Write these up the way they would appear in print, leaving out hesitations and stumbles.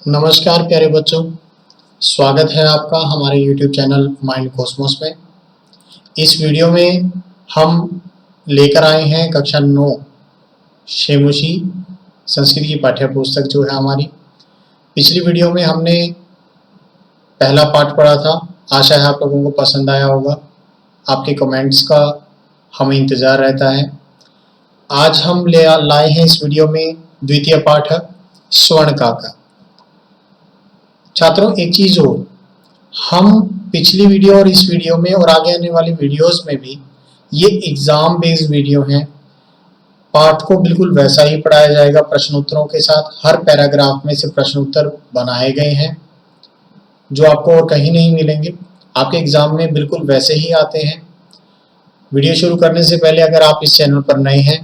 नमस्कार प्यारे बच्चों, स्वागत है आपका हमारे YouTube चैनल माइंड कॉस्मोस में। इस वीडियो में हम लेकर आए हैं कक्षा 9 शेमुशी संस्कृत की पाठ्य पुस्तक जो है हमारी। पिछली वीडियो में हमने पहला पाठ पढ़ा था। आशा है आप लोगों को पसंद आया होगा। आपके कमेंट्स का हमें इंतज़ार रहता है। आज हम लाए हैं इस वीडियो में द्वितीय पाठ स्वर्णका का। छात्रों, एक चीज हो, हम पिछली वीडियो और इस वीडियो में और आगे आने वाली वीडियोस में भी ये एग्जाम बेस्ड वीडियो हैं। पाठ को बिल्कुल वैसा ही पढ़ाया जाएगा प्रश्न उत्तरों के साथ। हर पैराग्राफ में से प्रश्न उत्तर बनाए गए हैं जो आपको और कहीं नहीं मिलेंगे। आपके एग्जाम में बिल्कुल वैसे ही आते हैं। वीडियो शुरू करने से पहले अगर आप इस चैनल पर नए हैं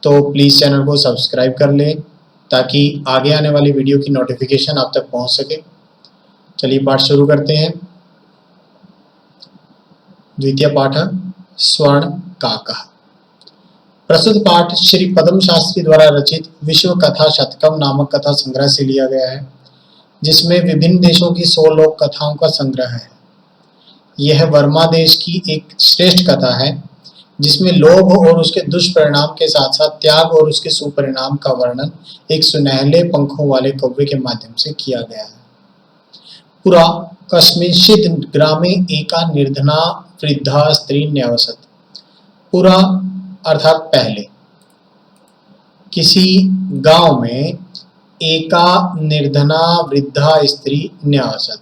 तो प्लीज़ चैनल को सब्सक्राइब कर लें ताकि आगे आने वाली वीडियो की नोटिफिकेशन आप तक पहुंच सके। चलिए पाठ शुरू करते हैं। द्वितीय पाठ स्वर्णकाकः। प्रस्तुत पाठ श्री पद्म शास्त्री द्वारा रचित विश्व कथा शतकम नामक कथा संग्रह से लिया गया है, जिसमें विभिन्न देशों की 100 लोक कथाओं का संग्रह है। यह वर्मा देश की एक श्रेष्ठ कथा है जिसमें लोभ और उसके दुष्परिणाम के साथ साथ त्याग और उसके सुपरिणाम का वर्णन एक सुनहले पंखों वाले कौवे के माध्यम से किया गया है। पुरा कस्मिंश्चित् ग्रामे एका निर्धना वृद्धा स्त्री न्यवसत। पुरा अर्थात पहले, किसी गांव में एका निर्धना वृद्धा स्त्री न्यवसत,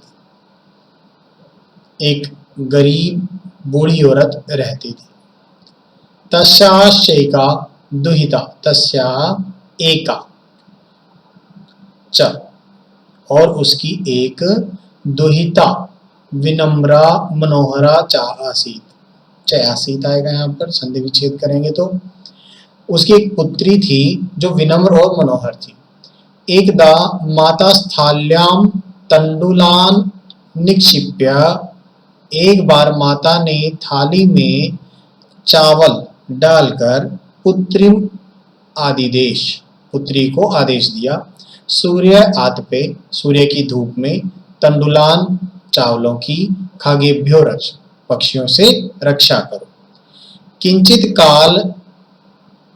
एक गरीब बूढ़ी औरत रहती थी। तस्याश्चैका दुहिता, तस्या एका च, और उसकी एक दुहिता विनम्रा मनोहरा च आसीत, च आसीत आएगा यहाँ पर, संधि विच्छेद करेंगे तो। उसकी एक पुत्री थी जो विनम्र और मनोहर थी। एकदा माता स्थाल्याम तंडुलान निक्षिप्य, एक बार माता ने थाली में चावल डालकर पुत्री को आदेश दिया। सूर्य आतपे, सूर्य की धूप में, तंडुलान चावलों की, खागेभ्यो रक्ष, पक्षियों से रक्षा करो। किंचित काल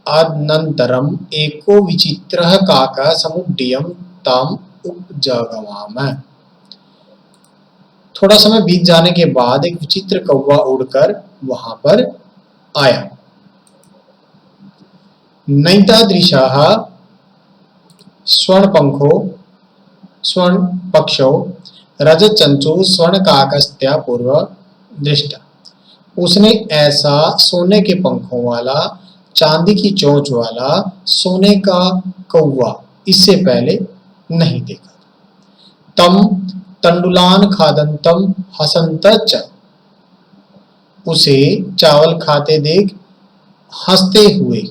अनंतरम एको विचित्रः काकः समुड्डीयं ताम उपजगाम। थोड़ा समय बीत जाने के बाद एक विचित्र कौवा उड़कर वहां पर आया। नैतादृशः स्वर्णपक्षो रजतचंचु स्वर्णकाकस्त्या पूर्व दृष्टा। उसने ऐसा सोने के पंखों वाला, चांदी की चोंच वाला सोने का कौवा इससे पहले नहीं देखा। तम तंडुलान खादंतम हसंत च, उसे चावल खाते देख हंसते हुए,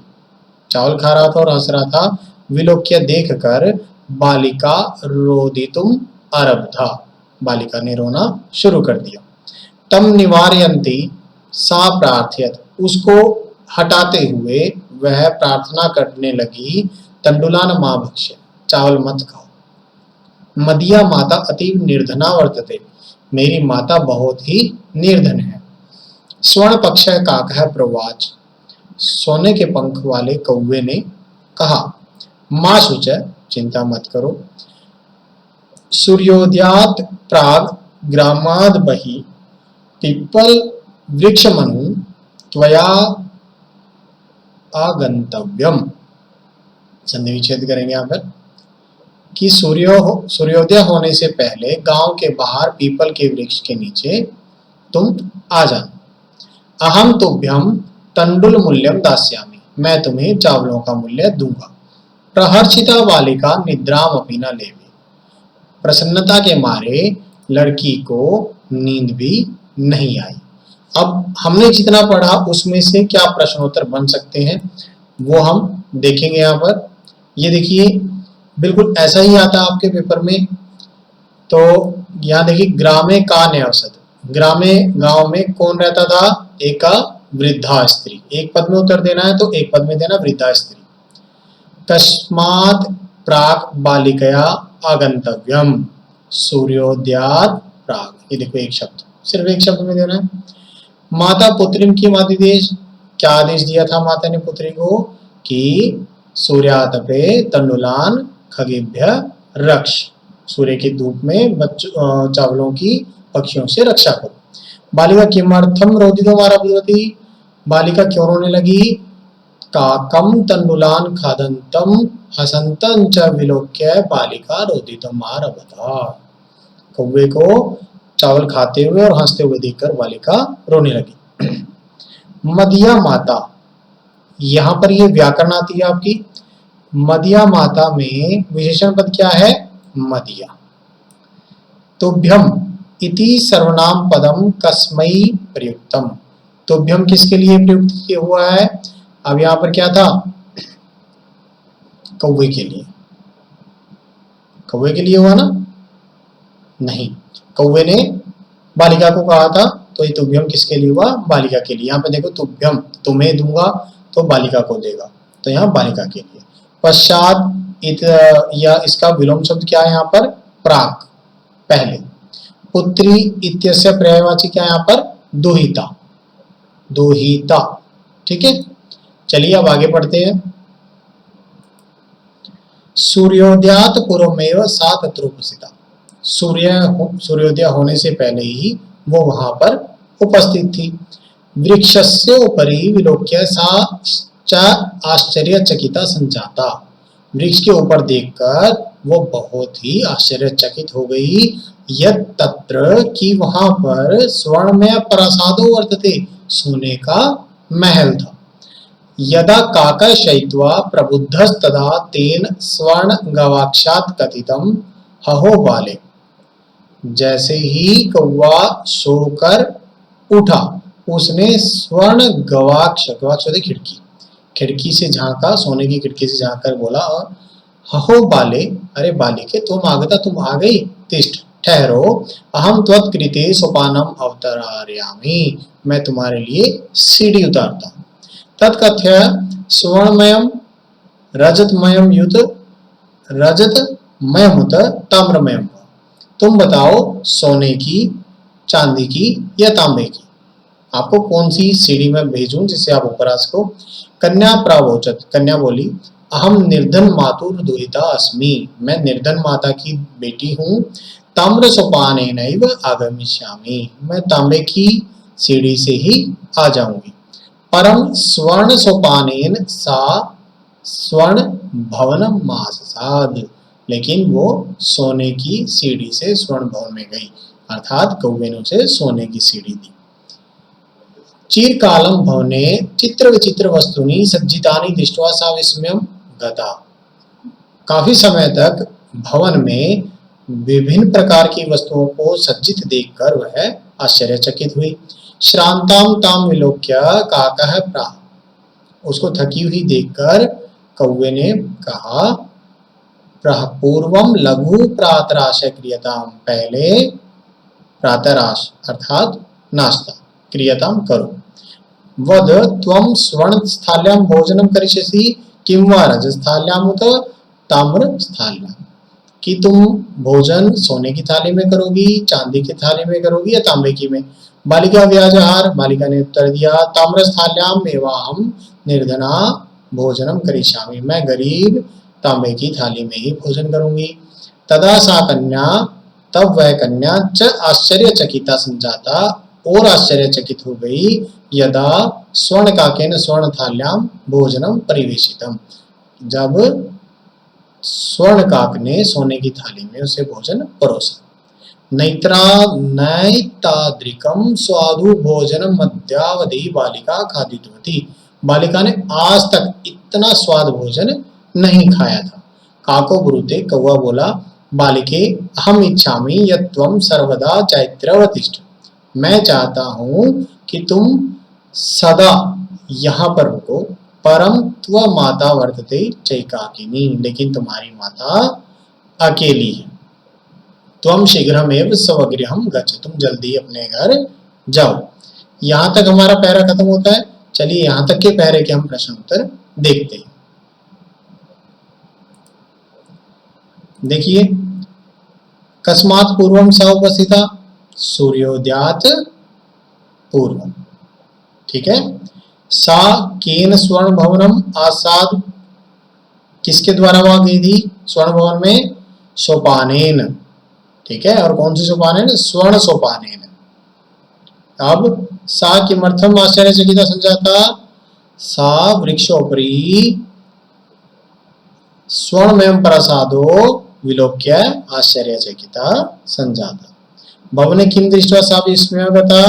चावल खा रहा था और हंस रहा था, विलोक्य देखकर बालिका रोदितुम आरब्धा, बालिका ने रोना शुरू कर दिया। तम निवारयन्ति सा प्रार्थयत, उसको हटाते हुए वह प्रार्थना करने लगी। तंडुलान मां भक्ष्य, चावल मत खाओ। मदीया माता अतीव निर्धना वर्तते, मेरी माता बहुत ही निर्धन है। स्वर्ण पक्ष काकः प्रोवाच, सोने के पंख वाले कौवे ने कहा। मां शुच, चिंता मत करो। सूर्योदयात प्राग ग्रामाद बहि पिप्पल वृक्षमनु त्वया आगंतव्यम। संधि विच्छेद करेंगे यहाँ पर कि सूर्योदय होने से पहले गांव के बाहर पीपल के वृक्ष के नीचे तुम आ जाना। अहम तुभ्यम तंडुल मूल्यम दास्यामि, मैं तुम्हें चावलों का मूल्य दूंगा। प्रहर्षिता बालिका निद्राम अपि न लेवे, प्रसन्नता के मारे लड़की को नींद भी नहीं आई। अब हमने जितना पढ़ा उसमें से क्या प्रश्नोत्तर बन सकते हैं वो हम देखेंगे यहाँ पर। ये देखिए बिल्कुल ऐसा ही आता आपके पेपर में। तो यहाँ देखिए, ग्रामे का न्यावसत, ग्रामे गांव में कौन रहता था? एक वृद्धा स्त्री। एक पद में उत्तर देना है तो एक पद में देना वृद्धा स्त्री। कस्मात् प्राक बालिकया आगंतव्यम, सूर्योदयात प्राक। ये देखो एक शब्द, सिर्फ एक शब्द में देना है। माता पुत्रीम की आदिदेश, क्या आदेश दिया था माता ने पुत्री को कि सूर्यातपे तंडुलान खगेभ्य रक्ष, सूर्य की धूप में बच्चों चावलों की पक्षियों से रक्षा करो। बालिका किमर्थम रोदितो आरब्धवती, बालिका क्यों रोने लगी? काकम तंडुलान खादंतम हसंतं च विलोक्य बालिका रोदितम आरभता, कौवे को चावल खाते हुए और हंसते हुए देखकर बालिका रोने लगी। मदिया माता, यहां पर ये व्याकरण आती है आपकी। मदिया माता में विशेषण पद क्या है? मदिया। तुभ्यम इति सर्वनाम पदम कस्मै प्रयुक्तम, तुभ्यम किसके लिए प्रयुक्त किया हुआ है? अब यहां पर क्या था? कौवे के लिए, कौवे के लिए हुआ ना? नहीं, कौवे ने बालिका को कहा था, तो ये तुभ्यम किसके लिए हुआ? बालिका के लिए। यहाँ पे देखो तुभ्यम, तुम्हें दूंगा तो बालिका को देगा, तो यहाँ बालिका के लिए। पश्चात या इसका विलोम शब्द क्या है यहाँ पर? प्राक, पहले। पुत्री इत्यस्य पर्यायवाची क्या है यहाँ पर? दुहिता, दुहिता। ठीक है, चलिए अब आगे पढ़ते हैं। सूर्योदयात पूर्वमेव सा तत्र उपस्थिता, सूर्योदय होने से पहले ही वो वहां पर उपस्थित थी। वृक्षस्य उपरि विलोक्य सा च आश्चर्यचकिता संजाता, वृक्ष के ऊपर देखकर वो बहुत ही आश्चर्यचकित हो गई। यत् तत्र, कि वहां पर स्वर्णमय प्रासादो वर्तते, सोने का महल था। यदा काका शयित्वा प्रबुद्धस्तदा तेन स्वर्ण गवाक्षात् कथितम हहो बाले, जैसे ही कौवा सोकर उठा उसने स्वर्ण गवाक्ष, गवाक्ष होती खिड़की, खिड़की से झांका, सोने की खिड़की से झांक कर बोला, हहो बाले, अरे बालिके तुम आगता, तुम आ गई, तिष्ठ, ठहरो, अहम त्वत्कृते सोपानम अवतरार्यामि, मैं तुम्हारे लिए सीढ़ी उतारता हूं। तत्कथ्य स्वर्णमयम रजतमयम युत रजतमयमुत ताम्रमयम, तुम बताओ सोने की, चांदी की या तांबे की, आपको कौन सी सीढ़ी में भेजूं जिससे आप ऊपर आ सको। कन्या प्रावोचत, कन्या बोली, अहम निर्धन मातुर दुहिता अस्मि, मैं निर्धन माता की बेटी हूँ। ताम्र सोपानेनैव आगमिष्यामि, मैं तांबे की सीढ़ी से ही आ जाऊंगी। परम स्वर्ण सोपानेन सा स्वर्ण भवनम माससाद, लेकिन वो सोने की सीढ़ी से स्वर्ण भवन में गई, अर्थात कौवे ने उसे सोने की सीढ़ी दी। चिरकालम भवने चित्र विचित्र वस्तुनि सज्जितानि दृष्ट्वा सा विस्मयम गता, काफी समय तक भवन में विभिन्न प्रकार की वस्तुओं को सज्जित देखकर वह आश्चर्यचकित हुई। श्रांताम ताम विलोक्य काकः प्राह, उसको थकी हुई देखकर कौवे ने कहा, पूर्वम लघु प्रातराश क्रियताम, पहले प्रातराश अर्थात नाश्ता, क्रियताम करो। वद त्वम स्वर्ण स्थाल्याम भोजनम करिष्यसि किं वा रजस्थाल्याम उत ताम्र स्थाल्याम, कि तुम भोजन सोने की थाली में करोगी, चांदी की थाली में करोगी या तांबे की में। बालिका व्याजहार, बालिका ने उत्तर दिया, ताम्र स्थाल्याम एवं निर्धना भोजनम करिष्यामि, मैं गरीब तांबे की थाली में ही भोजन करूंगी। तदा सा कन्या, तब वह कन्या च आश्चर्यचकिता संजाता, और आश्चर्यचकित हो गई। यदा स्वर्ण काकेन स्वर्ण थाल्याम भोजनम परिवेशितम, जब स्वर्ण काक ने सोने की थाली में उसे भोजन परोसा। नैताद्रिकम स्वादु भोजनम मध्यावधि बालिका खादितवती, बालिका ने आज तक इतना स्वाद भोजन नहीं खाया था। काको ब्रूते, कौवा बोला, बालिके अहम इच्छामि यत् त्वं सर्वदा चैत्रवतिष्ठ, मैं चाहता हूं कि तुम सदा यहाँ पर रुको। परम त्व माता वर्तते चैकाकिनी, लेकिन तुम्हारी माता अकेली है। त्वं शीघ्रमेव स्वगृहं गच्छ, तुम जल्दी अपने घर जाओ। यहाँ तक हमारा पैरा खत्म होता है। चलिए यहाँ तक के पैरे के हम प्रश्न उत्तर देखते हैं। देखिए, कस्मात् पूर्वम स उपस्थिता, सूर्योदयात पूर्व। ठीक है। सा केन स्वर्ण भवनम आसाद, किसके द्वारा वहां गई थी स्वर्ण भवन में? सोपानेन। ठीक है। और कौन सी सोपानेन? स्वर्ण सोपानेन। अब सा किमर्थम आश्चर्यचकिता संजाता? सा वृक्षोपरि स्वर्णमयं प्रसादो विलोक्य आश्चर्यचकिता संजाता। भवने किम दृष्ट्वा सा विस्मयगता?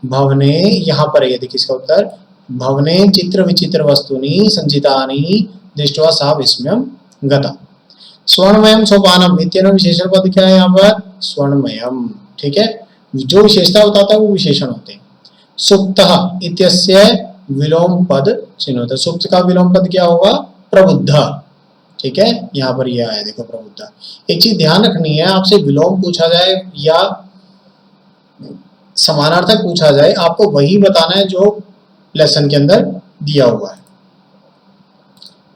भवने, यहाँ पर ये देखिए इसका उत्तर, भवने चित्र विचित्र वस्तुनि संचितानि दृष्ट्वा सा विस्मयं गता। स्वर्णमयम सोपानम, इत्येन विशेषण पद क्या है यहाँ पर? स्वर्णमयम। ठीक है। जो विशेषता बताता है वो विशेषण होते हैं। सुप्तः इत्यस्य विलोम पद चिन्ह होता है। सुप्त का विलोम पद क्या होगा? प्रबुद्ध। ठीक है। यहाँ पर यह आया देखो, प्रबुद्ध। एक चीज ध्यान रखनी है, आपसे विलोम पूछा जाए या समानार्थक पूछा जाए, आपको वही बताना है जो लेसन के अंदर दिया हुआ है।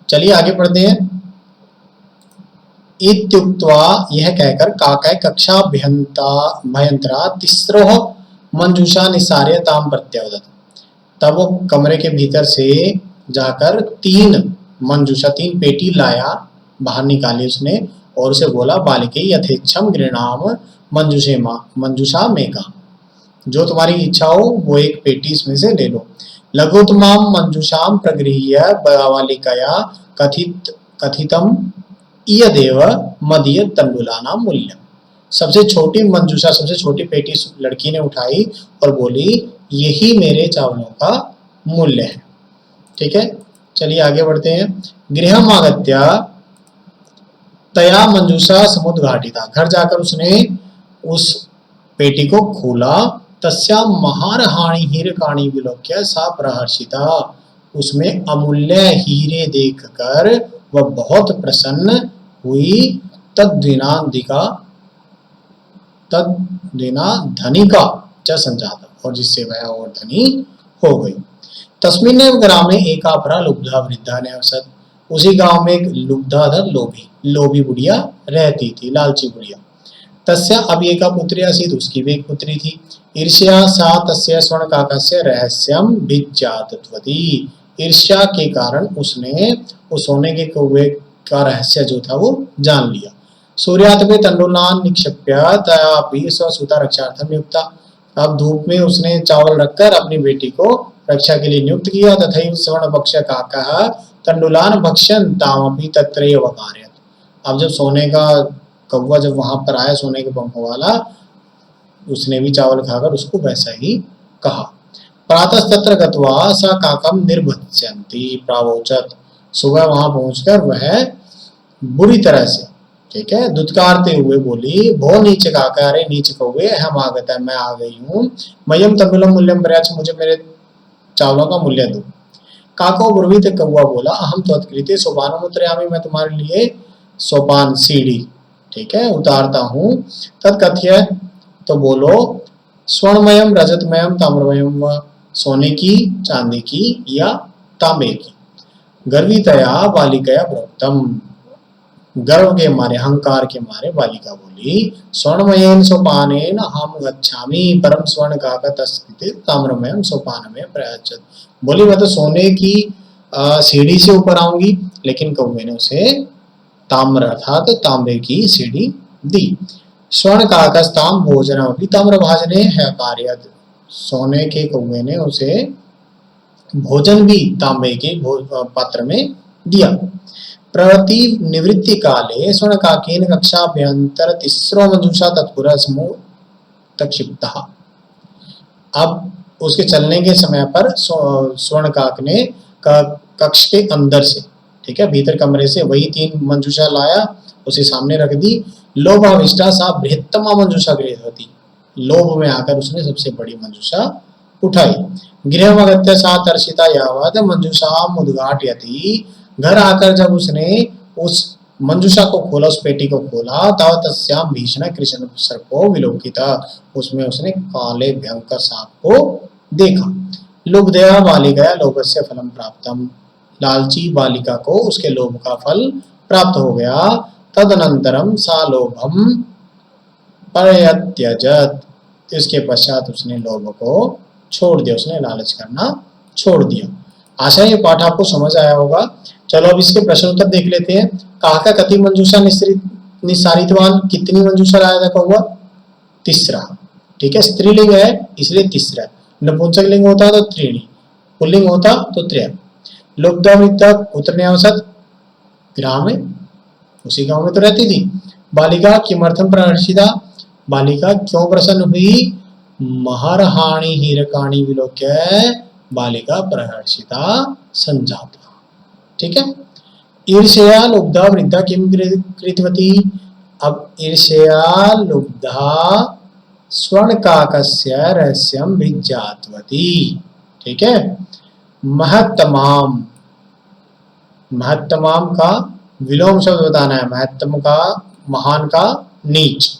चलिए आगे पढ़ते हैं। इत्युक्त्वा, यह कहकर काकय कक्षा भयंतरा तिस्रोह मंजूषा निसार्य ताम प्रत्यावदत। तब वो कमरे के भीतर से जाकर 3 मंजूषा, 3 पेटी लाया, बाहर निकाली उसने और उसे बोला, बालिके यथेच्छम गृणाम मंजूषा मेका, जो तुम्हारी इच्छा हो वो एक पेटी इसमें से ले लो। लघुतमाम मंजूषाम प्रगृह्य बालिकया कथितम इयदेव मदीय तंडुलानाम मूल्यम। सबसे छोटी मंजूषा, सबसे छोटी पेटी लड़की ने उठाई और बोली, यही मेरे चावलों का मूल्य है। ठीक है। चलिए आगे बढ़ते हैं। गृहम आगत्य तया मंजूषा समुद्घाटिता, घर जाकर उसने उस पेटी को खोला। तस्या महारहाणि हीरकाणि विलोक्य सा प्रहर्षिता, उसमें अमूल्य हीरे देखकर वह बहुत प्रसन्न हुई। तद्विना धनिका च संजाता, और जिससे वह और धनी हो गई। तस्मिन्नेव ग्रामे एका अपरा लुब्धा वृद्धा ने अवसत, उसी गांव में एक लुब्धाधर लोभी बुढ़िया रहती थी, लालची बुढ़िया। तस्या अभी एका पुत्री आसीत, उसकी भी एक पुत्री थी। ईर्ष्या सा तस्य स्वर्ण काकस्य रहस्यम भिज्जातवती, ईर्ष्या के कारण उसने उस सोने के कौवे का रहस्य जो था वो जान लिया। सूर्यातपे तंडुलान निक्षेप्य तयापि स्वसुता रक्षार्थम नियुक्ता, अब धूप में उसने चावल रखकर अपनी बेटी को रक्षा के लिए नियुक्त किया। तथैव स्वर्ण भक्ष काकः तंडुलान भक्ष्यन् तामपि तत्रैव अकारयत्, अब जब सोने का कौवा जब वहां पर आया, सोने के पंखों वाला, उसने भी चावल खाकर उसको वैसा ही कहा। प्रातस्तत्र गत्वा स काकम निर्भत्स्यन्ति प्रावोचत, सुबह वहां पहुंचकर वह बुरी तरह से, ठीक है, दुत्कारते हुए बोली, भो नीच काका, अरे नीच कौवे, हम आगत है, मैं आ गई हूँ। मयम तंडुलम मूल्यम पर्याच, मुझे मेरे चावलों का मूल्य दो। काको ब्रुवीत, कौवा बोला, अहम त्वत्कृते सोपानम उत्तरयामि, मैं तुम्हारे लिए सोपान, सीढ़ी, ठीक है, उतारता हूँ। तत्कथ्य, तो बोलो, स्वर्णमयम रजतमयम ताम्रमयम, व सोने की, चांदी की या तांबे की। गर्वितया बालिकया प्रोक्तम, गर्व के मारे, अहंकार के मारे बालिका बोली, स्वर्णमयेन सोपानेन अहम गच्छामि परम स्वर्ण काका तस्कृते ताम्रमयम सोपानमय प्रयाचत, बोली मैं तो सोने की सीढ़ी से ऊपर आऊंगी, लेकिन कौवे ने उसे ताम्र अर्थात तांबे की सीढ़ी दी। स्वर्ण काकस्ताम भोजन अभी ताम्र भाजने है कार्यत, सोने के कौवे ने उसे भोजन भी तांबे के पात्र में दिया। प्रवृत्ति निवृत्ति काले स्वर्ण काकेन कक्षाभ्यंतर तिस्रो मंजूषा तत्पुर समूह तक्षिप्तः, अब उसके चलने के समय पर स्वर्ण काक ने कक्ष के अंदर से, ठीक है, भीतर कमरे से वही 3 मंजूषा लाया, उसे सामने रख दी। लोभाविष्टा सा बृहत्तमा मंजूषा गृहवती, लोभ में आकर उसने सबसे बड़ी मंजूषा उठाई। गृहमगत्य सा तर्षिता यावत मंजूषा उद्घाटयति, घर आकर जब उसने उस मंजूषा को खोला, उस पेटी को खोला, तब तस्याम भीषण कृष्ण सर्पो विलोकिता, उसमें उसने काले भयंकर सांप को देखा। लुब्धया बालिकया लोभस्य फलम प्राप्तम, लालची बालिका को उसके लोभ का फल प्राप्त हो गया। तदनंतरम सा लोभम परयत्यजत, इसके पश्चात उसने लोभ को छोड़ दिया, उसने लालच करना छोड़ दिया। आशा ये पाठ आपको समझ आया होगा। चलो अब इसके प्रश्न उत्तर देख लेते हैं। कहा का कति मंजूषा निस्सारितवान, कितनी मंजूषा लाया था हुआ? तीसरा। ठीक है, स्त्रीलिंग है इसलिए तीसरा। नपुंसक लिंग होता तो त्रीणी, पुल्लिंग होता तो त्रय। लुब्धा वृद्धा पुत्र न्यावसत, ग्राम में, उसी गांव में तो रहती थी। बालिका किमर्थम प्रहर्षिता, बालिका क्यों प्रसन्न हुई? महरहाणि हीरकाणि विलोक्य बालिका प्रहर्षिता संजाता। ठीक है। ईर्ष्या लुब्धा वृद्धा किम कृतवती, अब ईर्ष्या लुब्धा स्वर्णकाकस्य रहस्यम विज्ञातवती। ठीक है। महत्तमाम, महत्तमाम का विलोम शब्द बताना है, महत्तम का महान का नीच।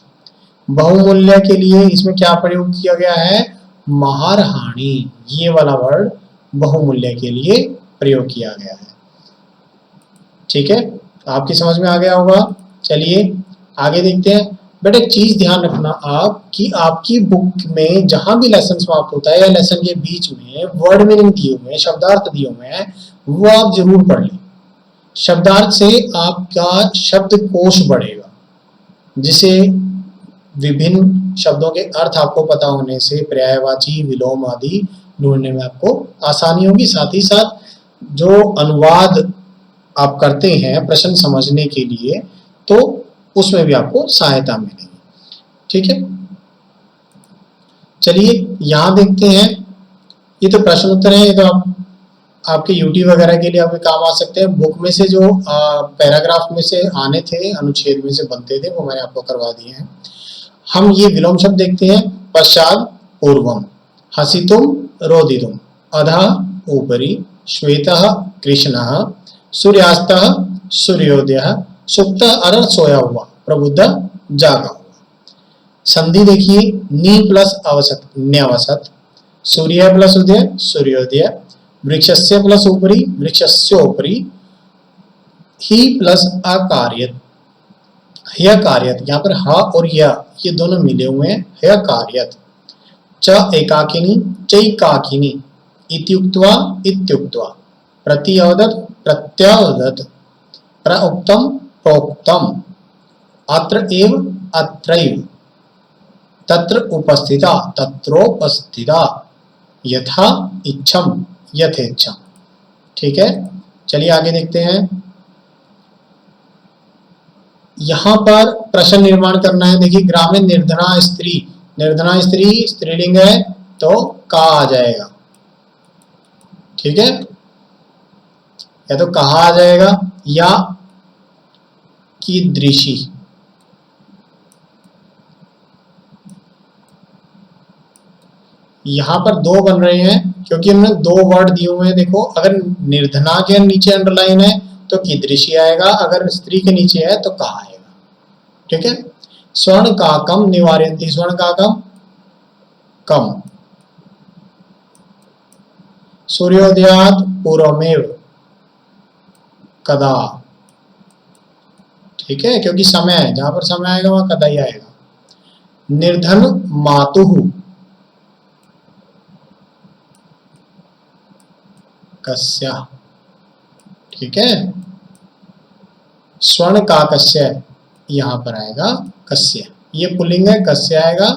बहुमूल्य के लिए इसमें क्या प्रयोग किया गया है? महारहाणि, ये वाला वर्ड बहुमूल्य के लिए प्रयोग किया गया है। ठीक है, आपकी समझ में आ गया होगा। चलिए आगे देखते हैं। बट एक चीज ध्यान रखना आप कि आपकी बुक में जहां भी लेसन समाप्त होता है या लेसन के बीच में वर्ड मीनिंग दिए हुए हैं, शब्दार्थ दिए हुए हैं, वो आप जरूर पढ़ लें। शब्दार्थ से आपका शब्दकोश बढ़ेगा, जिसे विभिन्न शब्दों के अर्थ आपको पता होने से पर्यायवाची विलोम आदि ढूंढने में आपको आसानी होगी। साथ ही साथ जो अनुवाद आप करते हैं प्रश्न समझने के लिए, तो उसमें भी आपको सहायता मिलेगी। ठीक है, चलिए यहां देखते हैं। ये तो प्रश्न उत्तर है, ये तो आपके यूट्यूब वगैरह के लिए आपके काम आ सकते हैं। बुक में से जो पैराग्राफ में से आने थे, अनुच्छेद में से बनते थे, वो मैंने आपको करवा दिए हैं। हम ये विलोम शब्द देखते हैं। पश्चात पूर्वम, हसितुम रोदितुम, अधः ऊपरी, श्वेतः कृष्णः, सूर्यास्तः सूर्योदयः, सुप्तः अर्थात सोया हुआ, प्रबुद्ध जागा हुआ। संधि देखिए, नी प्लस अवसत न्यावसत, सूर्य प्लस उदय सूर्योदय, वृक्षस्य प्लस ऊपरी वृक्षस्योपरि, ही प्लस अकार्यत ह्यकार्यत। यहाँ पर ह और य ये दोनों मिले हुए हैं, ह्यकार्यत। च एकाकिनी चैकाकिनी, इत्युक्त्वा इत्युक्त्वा, प्रत्यवदत प्रत्यवदत, प्रउक्तम प्रोक्तम, अत्र एव अत्रैव, तत्र उपस्थिता तत्रोपस्थिता, यथा इच्छम यथेच्छम। ठीक है, चलिए आगे देखते हैं। यहां पर प्रश्न निर्माण करना है। देखिए, ग्रामीण निर्धना स्त्री, निर्धना स्त्री स्त्रीलिंग है तो का आ जाएगा। ठीक है, या तो कहा आ जाएगा या कीदृशी। यहां पर दो बन रहे हैं क्योंकि हमने दो वर्ड दिए हुए हैं। देखो, अगर निर्धना के नीचे अंडरलाइन है तो कीदृशी आएगा, अगर स्त्री के नीचे है तो कहा आएगा। ठीक है, स्वर्ण काकम निवारयन्ति, स्वर्ण काकम कम, सूर्योदयात पूर्वमेव कदा। ठीक है, क्योंकि समय है, जहां पर समय आएगा वहां कदा ही आएगा। निर्धन मातुः कस्य। ठीक है, स्वर्ण काकस्य यहां पर आएगा कस्य, ये पुल्लिंग है, कस्य आएगा,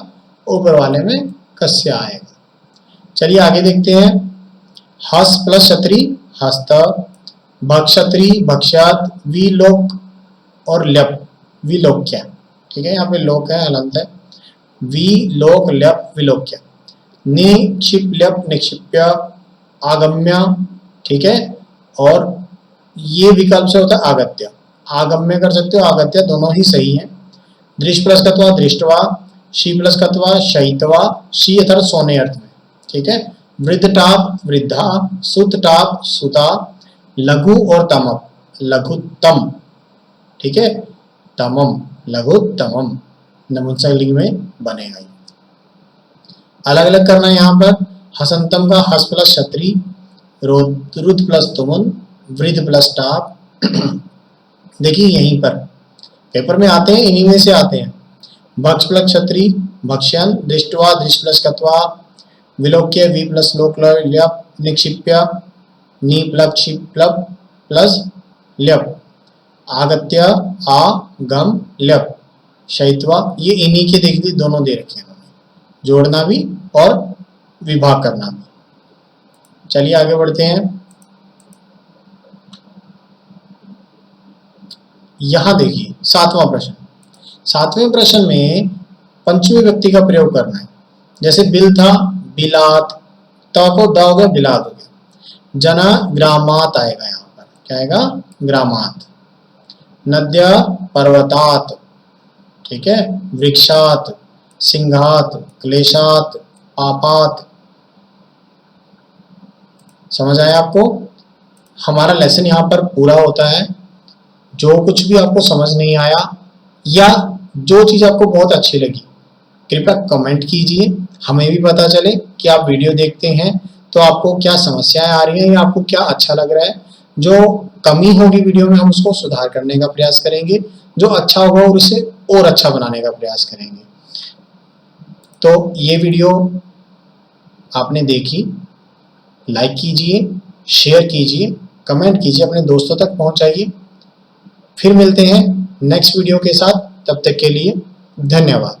ऊपर वाले में कस्य आएगा। चलिए आगे देखते हैं। हस प्लस क्षत्री हस्त, भक्षत्री भक्ष्यात, विलोक और ल्यप विलोक्य। ठीक है, यहाँ पे लोक है, हलंत है, विलोक ल्यप विलोक्य। निक्षिप ल्यप निक्षिप्य, आगम्य। ठीक है, और ये विकल्प से होता है आगत्य, आगम्य कर सकते हो, आगत्य, दोनों ही सही है। दृष्ट प्लस कत्वा दृष्टवा, शी प्लस कत्वा शयित्वा, शी अर्थात सोने अर्थ में। ठीक है, वृद्ध टाप वृद्धा, सुत टाप सुता, लघु और तमप लघुत्तम। ठीक है, तमम लघुत्तमम नपुंसक लिंग में बनेगा। अलग अलग करना है यहाँ पर। हसंतम का हस प्लस क्षत्री, रुद्ध प्लस तुमुन, वृद्ध प्लस टाप। देखिए यहीं पर पेपर में आते हैं, इन्हीं में से आते हैं। भक्ष प्लस क्षत्रि भक्ष्यन, दृष्टवा दृष्ट प्लस कत्वा, विलोक्य वी प्लस लोक ल्यप, निक्षिप्य नी प्लप क्षिप प्लप प्लस ल्यप, आगत्य आ गम ल्यप, शैत्वा, ये इन्हीं के देख दी, दोनों दे रखे हैं, जोड़ना भी और विभाग करना भी। चलिए आगे बढ़ते हैं। यहां देखिए 7वां प्रश्न। 7वें प्रश्न में पंचमी व्यक्ति का प्रयोग करना है। जैसे बिल था, बिलात, त को द हो गया, बिलात हो गया। जना, ग्रामात आएगा, यहाँ पर क्या आएगा, ग्रामात। नद्या, पर्वतात, ठीक है। वृक्षात, सिंहात, क्लेशात, पापात। समझ आया आपको? हमारा लेसन यहाँ पर पूरा होता है। जो कुछ भी आपको समझ नहीं आया या जो चीज आपको बहुत अच्छी लगी, कृपया कमेंट कीजिए, हमें भी पता चले कि आप वीडियो देखते हैं तो आपको क्या समस्याएं आ रही हैं या आपको क्या अच्छा लग रहा है। जो कमी होगी वीडियो में हम उसको सुधार करने का प्रयास करेंगे, जो अच्छा होगा और उसे और अच्छा बनाने का प्रयास करेंगे। तो ये वीडियो आपने देखी, लाइक कीजिए, शेयर कीजिए, कमेंट कीजिए, अपने दोस्तों तक पहुंचाइए। फिर मिलते हैं नेक्स्ट वीडियो के साथ, तब तक के लिए धन्यवाद।